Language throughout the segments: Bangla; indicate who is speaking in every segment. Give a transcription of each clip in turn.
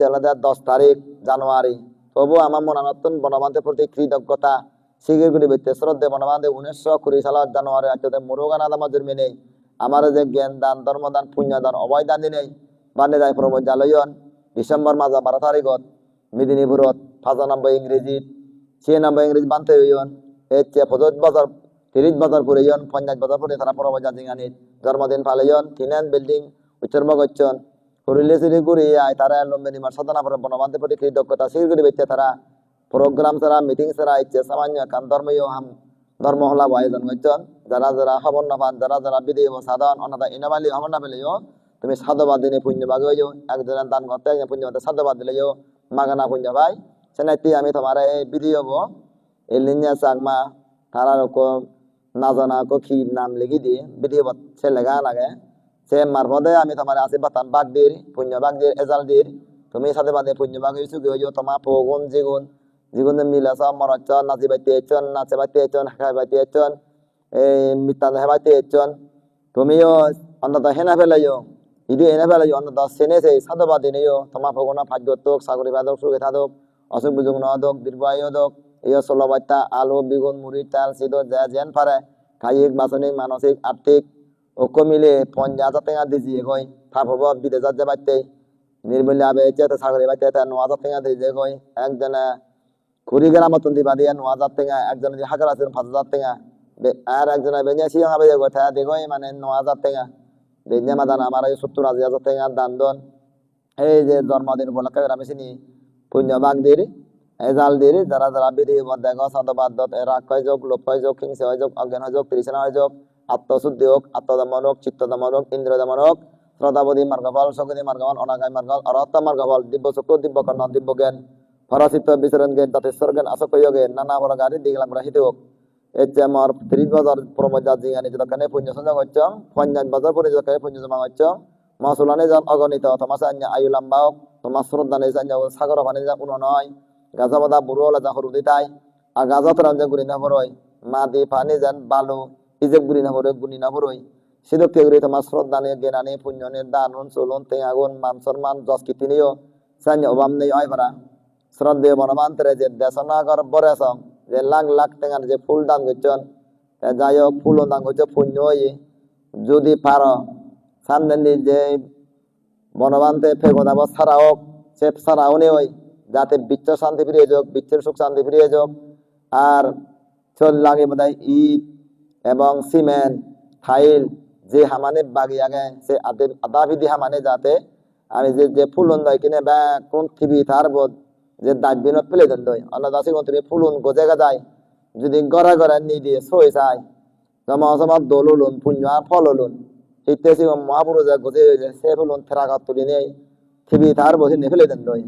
Speaker 1: 10 তারিখ জানুয়ারি তবু আমার মনানতন বনবান্ধের প্রতি কৃতজ্ঞতা শিগগিরি ব্যক্তি শ্রদ্ধে বনবান্ধে 1920 সাল জানুয়ারি আজতে মুরুগান আদামজুর মেনে আমার যে জ্ঞান দান ধর্মদান পুণ্যদান অবয়দান দিনে বানে যায় প্রবজালয়ন ডিসেম্বর মাস 12 তারিখত মেদিনীপুরত 95 ইংরেজি 96 ইংরেজি বানতে হইন এচ্ছে 30 বছর পরে 50 বছর পরে তারা প্রবজা জিঙানিত জন্মদিন পালয়ন তিনেন বিল্ডিং উচ্চর্ম গচ্ছন করিলে সিরিগুড়ি আয় তারা লম্বে নিমার সাধনা করে বনবান্ধের প্রতি কৃতজ্ঞতা শিগগিরি ব্যক্তি তারা প্রোগ্রাম ছাড়া মিটিং ছাড়া ইচ্ছে সামান্য কাম ধর্মীয় ধর্ম হলা আয়োজন করছেন যারা যারা খবর না পান যারা যারা বিধি সাধারণ অনাথা ইনামালি খবর না পেলেও তুমি সাধুবাদ দিনে পুণ্যভাগ হইও একজনের দান করতে একজন পুণ্য সাধুবাদ দিলেও মাগানা পুণ্য ভাই সেনাইতে আমি তোমার এই বিধি হবো এই লিনিয়া চাকমা তারা না জানা কি নাম লিখি দিয়ে বিধি সে লেখা লাগে সে মারফতে আমি তোমার আশীর্বাদ বাগ দির পুণ্য বাগ দির এজাল দির তুমি সাধুবাদে পুণ্য ভাগ হইছো কি হইও তোমার পগুন জিগুন জীবনে মিলাছ মরচন নাচি বাইতে এচন নাচে বাইতে এচন হাঁকাই বাইতে এচন এই মিতান হেবাইতে এচন তুমিও অন্তত হেনা ফেলাইও ইদি হেনা ফেলাইও অন্তত সেনেছে সাধুবাদ দিনেও তোমার ভগনা ভাগ্যতক সাগরী বাদক সুখে থাদক অসুখ বিযোগ নদক দীর্ঘায়ু দক এই 16 বার্তা আলু বেগুন মুড়ি চাল সিদ্ধ যা যেন পারে কায়িক বাসনিক মানসিক আর্থিক ঐক্য মিলে 50,000 টাকা দিজিয়ে গই থাপ হব বিদেশত যে বাইতে নির্মূল্য আবে চেতে সাগরী বাইতে 9,000 টাকা দিজিয়ে গই একজনে কুড়িগ্রাম মতন দিবা দিয়ে 9,000 টাকা একজন যদি হাজার আছেন 5,000 টাকা আর একজন বেঞ্জা সিং হবে কথা দেখোই মানে 9,000 টাকা বেঞ্জা মাদান আমার 70,000 টাকা দান দন এই যে জন্মদিন উপলক্ষে আমি চিনি পুণ্য বাগ দির এজাল দির যারা যারা বিধি দেখো সাধুবাদ এরা কয় যোগ লোক কয় যোগ হিংসে হয় যোগ অজ্ঞান হয় যোগ তৃষ্ণা হয় যোগ আত্মশুদ্ধি হোক আত্মদমন হোক চিত্তদমন হোক ইন্দ্রদমন হোক শ্রদ্ধাবধি মার্গফল সকৃতি মার্গফল অনাগামী মার্গফল অরহত্ত মার্গফল দিব্য চক্ষু দিব্য কর্ণ দিব্য জ্ঞান ফরাসিত বিচরণ জ্ঞান জাতেশ্বর জ্ঞান আসক্য জ্ঞান নানা প্রকার দিগলাম রাহিত হোক এর যে আমার 30 বছর প্রমোজা জিগানি যতখানে পুণ্য সঞ্চয় করছ 50 বছর পরে যতখানে পুণ্য জমা করছ মাসুলানে যান অগণিত তোমার সান্য আয়ু লম্বা হোক তোমার শ্রদ্ধা নেই সান্য সাগর পানি যা উন নয় গাছা বাদা বুড়ো হলে যা হরু দিতাই আর গাছত রাম যে গুড়ি না পড়ই মা দি পানি যান বালু ইজেব গুড়ি না পড়ে গুণি না পড়ই সিদ্ধ গুড়ি তোমার শ্রদ্ধা নেই জ্ঞানী পুণ্য নেই দান চলুন তেঙাগুন মান সম্মান যশ কীর্তি নিও সান্য অভাব নেই হয় পারা শ্রদ্ধেয় বনবান্তরে যে দেশনাগর বরেছ যে লাখ লাখ টাকার যে ফুল দান করছেন যাই হোক ফুল দান করছে পুণ্য যদি পার সামনে যে বনবান্তে ফেগোদাব ছাড়া হোক সে ছাড়াও নেই ওই যাতে বিশ্ব শান্তি ফিরিয়ে যাক বিশ্বের সুখ শান্তি ফিরিয়ে যাক আর চল লাগে বোধ ইট এবং সিমেন্ট ফাইল যে হামানে বাগি আগে সে আদা বিধি হামানে যাতে আমি যে ফুল কিনে বা কোন থিবি তার বোধ যে দাবিনত পেলে দেন দই অন্নদাসী তুমি ফুলুন গোজে গাজাই যদি গড়া গড়া নি দিয়ে সই চাই জমা জমা দোল হলুন পুণ্য আর ফল হলুন ইত্যাদি মহাপুরুষ গোজে সে ফুলুন থেরাঘাত তুলি নেই থিবি তার বসে নে ফেলে দেন দই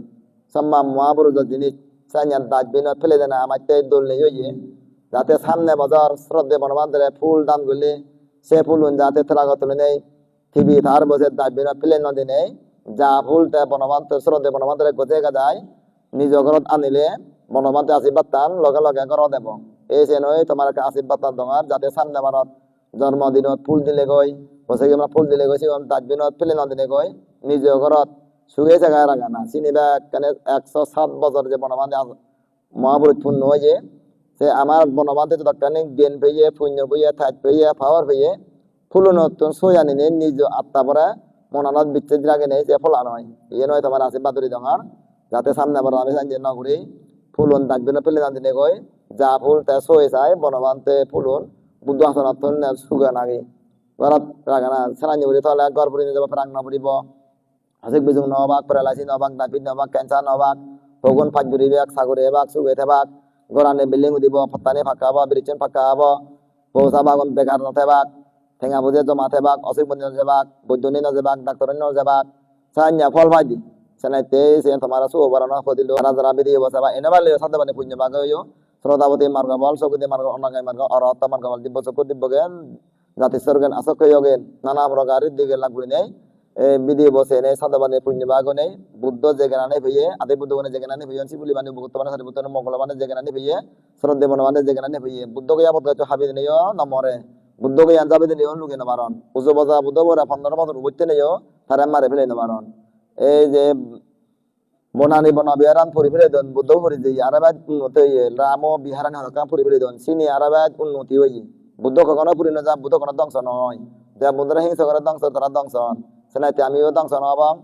Speaker 1: সম্মা মহাপুরুষ জিনিস চাইয়ার দাবিনত ফেলে দেন আমার দোল নেই হইয়ে যাতে সামনে বাজার শ্রদ্ধে বনবান্ধরে ফুল দান করলে সে ফুলুন যাতে থেরাঘাত তুলে নেই থিবি তার বসে দাবিনত ফেলে নদী নেই যা ফুলতে বনবান্ধ শ্রদ্ধে বনবান্ধরে গোজে গাজায় নিজ ঘরত আনিলে বনবান্ধে আশীর্বাদ টান লগে লগে ঘর দেব এই যে নয় তোমার আশীর্বাদ টান দোকান যাতে সামনে মানত জন্মদিনত ফুল দিলে গই বসে আমরা ফুল দিলে গেছি ডাস্টবিনত ফেলে নদিনে গই নিজ ঘরত সুগে জায়গায় রাখা না চিনিবা কেন 107 বছর যে বনবান্ধে মহাপুরুষ পূর্ণ হয়ে সে আমার বনবান্ধে যতখানি জ্ঞান পেয়ে পুণ্য পেয়ে থাক পেয়ে পাওয়ার পেয়ে ফুল নতুন সই আনিনে নিজ আত্মা পরে মনানত বিচ্ছেদ রাখে নেই সে ফলা নয় ইয়ে নয় তোমার আশীর্বাদ ধরি দোকান যাতে সামনে আবার আমি জানি না করি ফুলন ডাকবেন পেলে না দিনে কই যা ফুল তা সয়ে যায় বনবান্তে ফুলন বুদ্ধ আসনাত সুগা নাগে ঘরত রাখা না সেনানি বলি তাহলে ঘর পরি নিয়ে যাব প্রাং না পড়িব Hasik বিজুং Novak paralysis Novak ডাবিদ Novak cancer Novak ভগন ফাজুরি বেগ সাগরে বাগ সুগে থেবাক গরানে বিল্ডিং দিব ফতানে ফাঁকা হব ব্রিচেন ফাঁকা হব পৌঁছা বাগন বেকার নথেবাক ঠেঙা বুঝে জমা থেবাক অসুখ বন্ধ যাবাক বৈদ্যুনি ন যাবাক ডাক্তার ন যাবাক সাইnya ফল ভাই দি সেনাইতে সে তোমার সুবরণ হদিল রাজরা বিধি বসাবা এনেবালে সাথে মানে পুণ্য ভাগ হইও শ্রদ্ধাবতী মার্গবল সকৃতি মার্গ অনাগামী মার্গ অরহত্ত মার্গবল দিব্য চক্ষু দিব্য জ্ঞান জাতিশ্বর জ্ঞান আসক্ষ জ্ঞান নানা প্রকার দিকে লাগু নেই বিধি বসে নেই সাধবানে পুণ্য ভাগ নেই বুদ্ধ যে জ্ঞানে ভইয়ে আদি বুদ্ধ মানে যে জ্ঞানে ভইয়ে শিবুলি মানে ভগত মানে সারি বুদ্ধ মঙ্গল মানে যে জ্ঞানে ভইয়ে শ্রদ্ধে মন মানে যে জ্ঞানে ভইয়ে বুদ্ধ গয়া পদ গাছ হাবি নেইও নমরে বুদ্ধ গয়া যাবে নেইও লুকে নবারণ উজো বজা বুদ্ধ বরা 15 বছর উঠতে নেইও তারা মারে ফেলে নবারণ এই যে বনানি বন বিহারান পরি ফেলে দন বুদ্ধ পরি যে আরাবাদ উন্নতি হয়ে রাম বিহারানি হরকাম পরি ফেলে দন সিনি আরাবাদ উন্নতি হয়ে বুদ্ধ কখনো পুরি না যা বুদ্ধ কোনো ধ্বংস নয় যা বুদ্ধরা হিংসা করে ধ্বংস তারা ধ্বংস সেনাইতে আমিও ধ্বংস নবাম